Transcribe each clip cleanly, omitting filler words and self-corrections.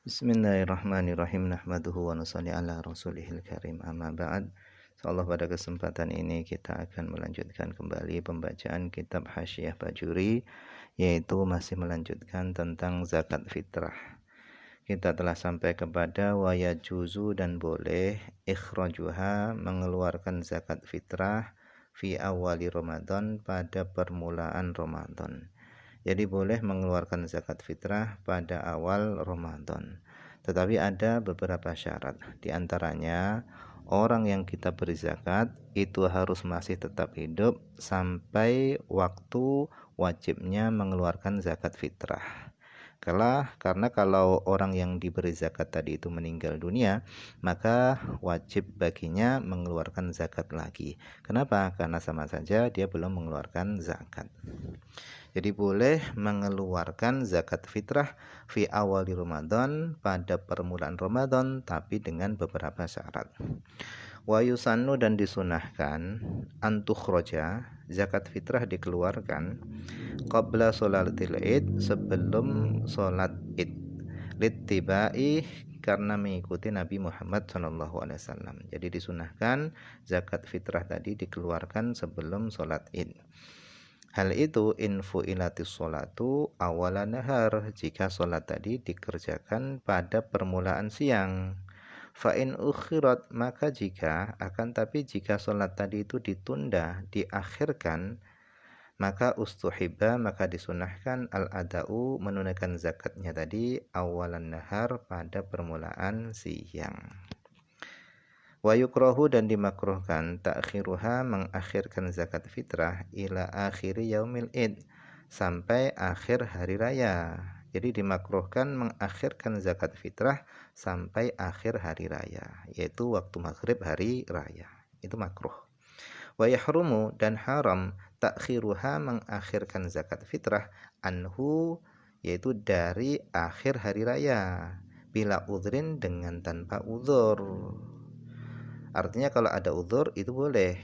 Bismillahirrahmanirrahim. Nahmaduhu wa nusalli ala rasulihil karim. Amma ba'd. Insyaallah pada kesempatan ini kita akan melanjutkan kembali pembacaan kitab Hasyiah Bajuri, yaitu masih melanjutkan tentang zakat fitrah. Kita telah sampai kepada wa yajuzu dan boleh ikhrajuha mengeluarkan zakat fitrah fi awali Ramadan pada permulaan Ramadan. Jadi boleh mengeluarkan zakat fitrah pada awal Ramadan. Tetapi ada beberapa syarat. Di antaranya, orang yang kita beri zakat itu harus masih tetap hidup sampai waktu wajibnya mengeluarkan zakat fitrah. Karena kalau orang yang diberi zakat tadi itu meninggal dunia, maka wajib baginya mengeluarkan zakat lagi. Kenapa? Karena sama saja dia belum mengeluarkan zakat. Jadi boleh mengeluarkan zakat fitrah fi awali Ramadan, pada permulaan Ramadan, tapi dengan beberapa syarat. Wa yusannu dan disunahkan antukhroja, zakat fitrah dikeluarkan qabla sholatil id, sebelum sholat id, littibai, karena mengikuti Nabi Muhammad SAW. Jadi disunahkan zakat fitrah tadi dikeluarkan sebelum sholat id. Hal itu infu'ilatis sholatu awala nahar, jika sholat tadi dikerjakan pada permulaan siang. Fa'in ukhirat, maka jika sholat tadi itu ditunda, diakhirkan, maka ustuhiba, maka disunahkan al-ada'u, menunaikan zakatnya tadi awalan nahar, pada permulaan siang. Wa yukrahu dan dimakruhkan ta'khiruha, mengakhirkan zakat fitrah ila akhiri yaumil id, sampai akhir hari raya. Jadi dimakruhkan mengakhirkan zakat fitrah sampai akhir hari raya, yaitu waktu maghrib hari raya. Itu makruh. Wa yahrumu dan haram ta'khiruha, mengakhirkan zakat fitrah anhu, yaitu dari akhir hari raya, bila udhrin, dengan tanpa udhur. Artinya kalau ada udhur itu boleh.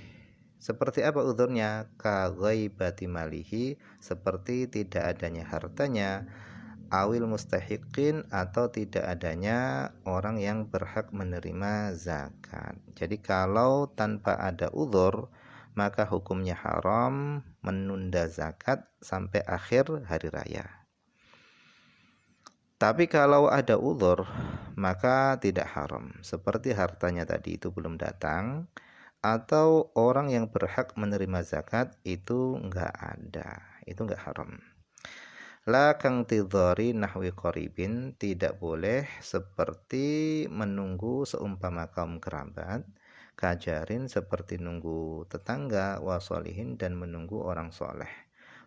Seperti apa udhurnya? Ka ghaibati malihi, seperti tidak adanya hartanya, awil mustahiqin, atau tidak adanya orang yang berhak menerima zakat. Jadi kalau tanpa ada udhur, maka hukumnya haram menunda zakat sampai akhir hari raya. Tapi kalau ada udhur, maka tidak haram. Seperti hartanya tadi itu belum datang, atau orang yang berhak menerima zakat itu enggak ada, itu enggak haram. La kang tidhari nahwi qaribin, tidak boleh seperti menunggu seumpama kaum kerabat, kajarin, seperti nunggu tetangga, wasolihin, dan menunggu orang soleh.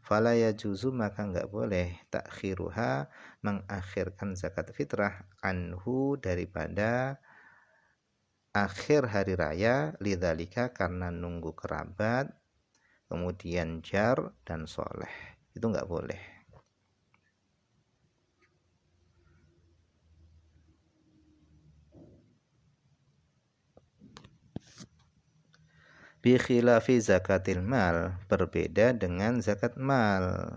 Fala yajuzu, maka enggak boleh ta'khiruha, mengakhirkan zakat fitrah anhu, daripada akhir hari raya, lidzalika, karena nunggu kerabat, kemudian jar dan soleh, itu enggak boleh. Bi khilafi zakatil mal, berbeda dengan zakat mal.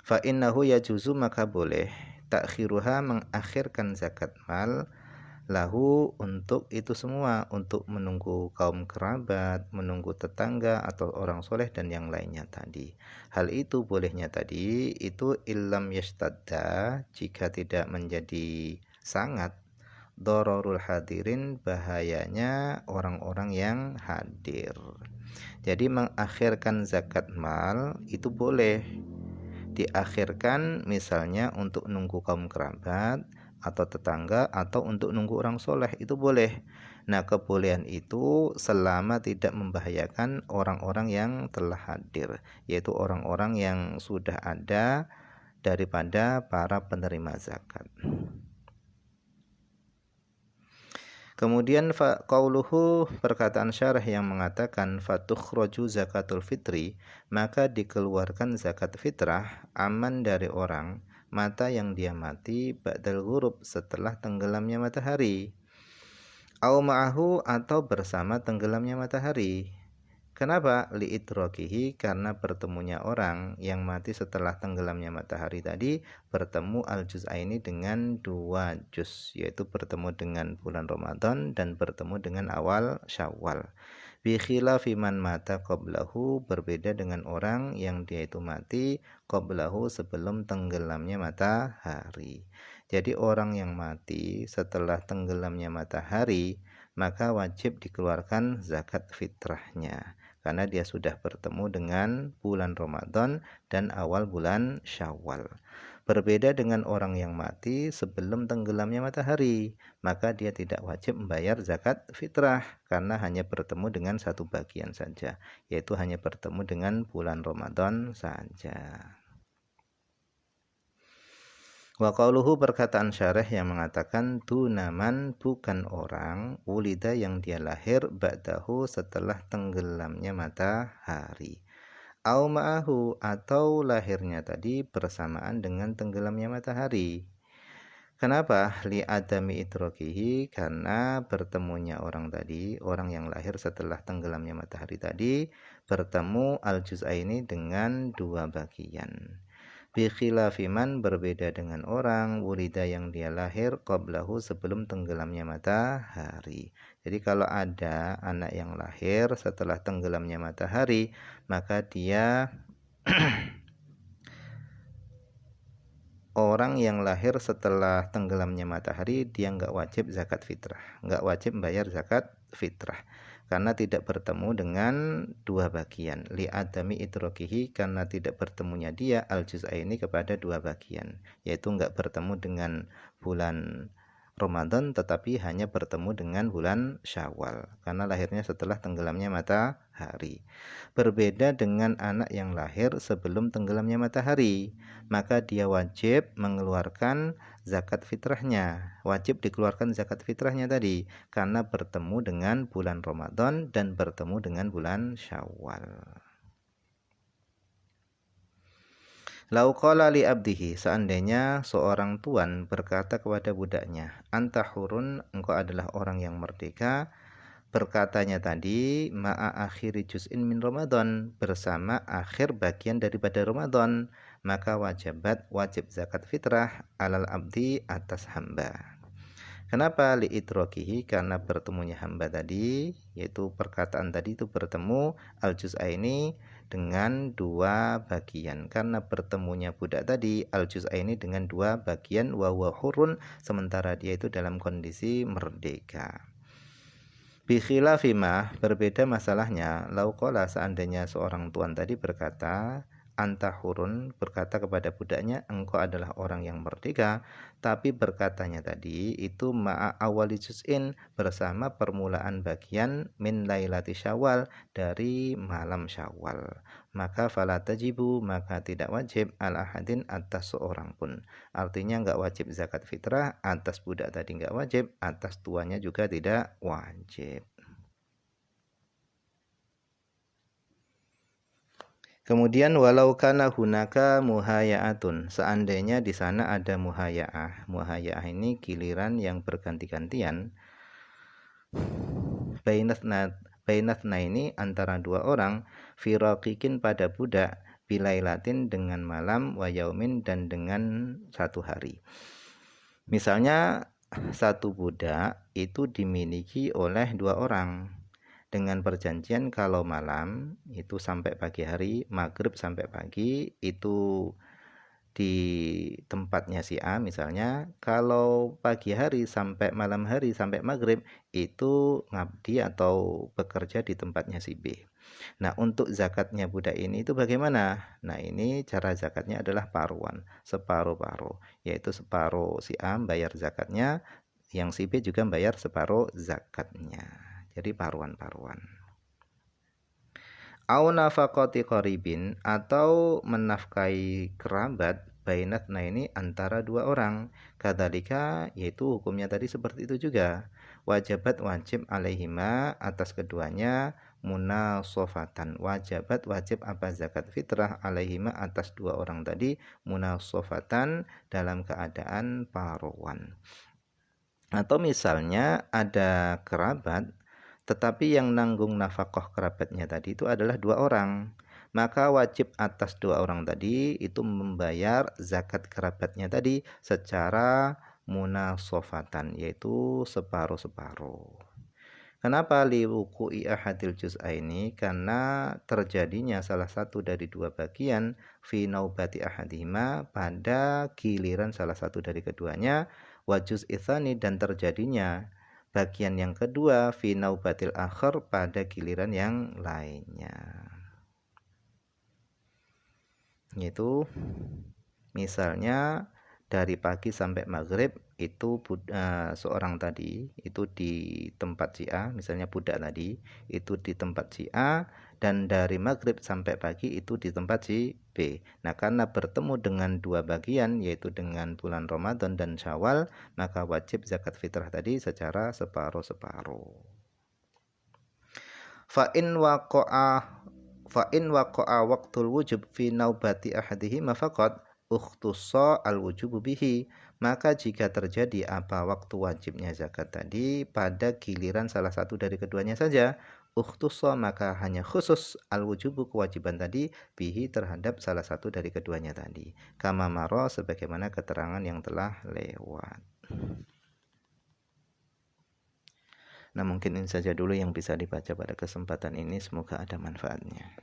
Fa innahu yajuzu, maka boleh ta'khiruha, mengakhirkan zakat mal, lahu, untuk itu semua, untuk menunggu kaum kerabat, menunggu tetangga atau orang soleh dan yang lainnya tadi. Hal itu bolehnya tadi itu illam yashtadda, jika tidak menjadi sangat dororul hadirin, bahayanya orang-orang yang hadir. Jadi mengakhirkan zakat mal itu boleh diakhirkan, misalnya untuk nunggu kaum kerabat atau tetangga, atau untuk nunggu orang soleh, itu boleh. Nah, kebolehan itu selama tidak membahayakan orang-orang yang telah hadir, yaitu orang-orang yang sudah ada daripada para penerima zakat. Kemudian qauluhu, perkataan syarah yang mengatakan fatukhraju zakatul fitri, maka dikeluarkan zakat fitrah aman dari orang mata yang dia mati ba'dal ghurub, setelah tenggelamnya matahari, au ma'ahu, atau bersama tenggelamnya matahari. Kenapa? Li'idrakihi, karena bertemunya orang yang mati setelah tenggelamnya matahari tadi bertemu al-juz'aini dengan dua juz, yaitu bertemu dengan bulan Ramadan dan bertemu dengan awal Syawal. Bi khilafi man mata qablahu, berbeda dengan orang yang dia itu mati qablahu sebelum tenggelamnya matahari. Jadi orang yang mati setelah tenggelamnya matahari maka wajib dikeluarkan zakat fitrahnya karena dia sudah bertemu dengan bulan Ramadan dan awal bulan Syawal. Berbeda dengan orang yang mati sebelum tenggelamnya matahari, maka dia tidak wajib membayar zakat fitrah karena hanya bertemu dengan satu bagian saja, yaitu hanya bertemu dengan bulan Ramadan saja. Wa qauluhu, perkataan syarih yang mengatakan dunaman, bukan orang, ulida yang dia lahir ba'dahu setelah tenggelamnya matahari. Au ma'ahu, atau lahirnya tadi bersamaan dengan tenggelamnya matahari. Kenapa? Li adami idrokihi, karena bertemunya orang tadi, orang yang lahir setelah tenggelamnya matahari tadi, bertemu al-juz'aini dengan dua bagian. Bi khilafi man, berbeda dengan orang wulida yang dia lahir qablahu sebelum tenggelamnya matahari. Jadi kalau ada anak yang lahir setelah tenggelamnya matahari, maka dia orang yang lahir setelah tenggelamnya matahari, dia nggak wajib zakat fitrah, nggak wajib membayar zakat fitrah karena tidak bertemu dengan dua bagian. Li adami idrokihi, karena tidak bertemunya dia al-juz'aini kepada dua bagian, yaitu nggak bertemu dengan bulan Ramadan tetapi hanya bertemu dengan bulan Syawal karena lahirnya setelah tenggelamnya matahari. Berbeda dengan anak yang lahir sebelum tenggelamnya matahari, maka dia wajib mengeluarkan zakat fitrahnya, wajib dikeluarkan zakat fitrahnya tadi karena bertemu dengan bulan Ramadan dan bertemu dengan bulan Syawal. Lau qala li abdihi, seandainya seorang tuan berkata kepada budaknya, anta hurun, engkau adalah orang yang merdeka, berkatanya tadi ma'a akhiri juz'in min Ramadan, bersama akhir bagian daripada Ramadan, maka wajib zakat fitrah alal abdi, atas hamba. Kenapa? Li'idrakihi, karena bertemunya hamba tadi, yaitu perkataan tadi itu bertemu al-juz'aini dengan dua bagian. Karena bertemunya budak tadi al-juz'aini dengan dua bagian, wa huwa hurun, sementara dia itu dalam kondisi merdeka. Bi khilafi ma, berbeda masalahnya lau qala, seandainya seorang tuan tadi berkata anta hurun, berkata kepada budaknya engkau adalah orang yang merdeka, tapi berkatanya tadi itu ma'a awali juz'in, bersama permulaan bagian min lailati Syawal, dari malam Syawal, maka fala tajibu, maka tidak wajib al ahadin, atas seorang pun. Artinya enggak wajib zakat fitrah, atas budak tadi enggak wajib, atas tuanya juga tidak wajib. Kemudian walau kana hunaka muhaya'atun, seandainya di sana ada muhaya'ah. Muhaya'ah ini giliran yang berganti-gantian. Bainatna ini antara dua orang, firaqikin pada budak, bilailatin dengan malam, wa yaumin dan dengan satu hari. Misalnya satu budak itu dimiliki oleh dua orang dengan perjanjian kalau malam itu sampai pagi hari, maghrib sampai pagi itu di tempatnya si A misalnya, kalau pagi hari sampai malam hari sampai maghrib itu ngabdi atau bekerja di tempatnya si B. Nah, untuk zakatnya budak ini itu bagaimana? Nah, ini cara zakatnya adalah paruan, separuh-paruh, yaitu separuh si A bayar zakatnya, yang si B juga bayar separuh zakatnya. Jadi paruan-paruan. Au nafaqati qaribin, atau menafkahi kerabat, bainatna ini antara dua orang. Kadzalika, yaitu hukumnya tadi seperti itu juga. Wajib alaihima, atas keduanya, munasofatan, wajib apa zakat fitrah alaihima, atas dua orang tadi, munasofatan, dalam keadaan paruan. Atau misalnya ada kerabat tetapi yang nanggung nafkah kerabatnya tadi itu adalah 2 orang. Maka wajib atas 2 orang tadi itu membayar zakat kerabatnya tadi secara munasofatan, yaitu separuh-separuh. Kenapa liwuku'i ahadil juz'aini? Karena terjadinya salah satu dari 2 bagian fi naubati ahadihima pada giliran salah satu dari keduanya, wa juz'i tsani, dan terjadinya bagian yang kedua fi naubatil akhir pada giliran yang lainnya. Yaitu misalnya dari pagi sampai maghrib itu seorang tadi itu di tempat si A, misalnya budak tadi itu di tempat si A, dan dari maghrib sampai pagi itu di tempat si B. Nah, karena bertemu dengan 2 bagian, yaitu dengan bulan Ramadan dan Syawal, maka wajib zakat fitrah tadi secara separuh-separuh. Fa'in waqa'a waqtul wujub fi naubati ahadihima faqad ukhtussa al-wujubu bihi. Maka jika terjadi waktu wajibnya zakat tadi pada giliran salah satu dari keduanya saja, ukhtussa, maka hanya khusus al-wujubu, kewajiban tadi, bihi, terhadap salah satu dari keduanya tadi. Kama maro, sebagaimana keterangan yang telah lewat. Nah, mungkin ini saja dulu yang bisa dibaca pada kesempatan ini, semoga ada manfaatnya.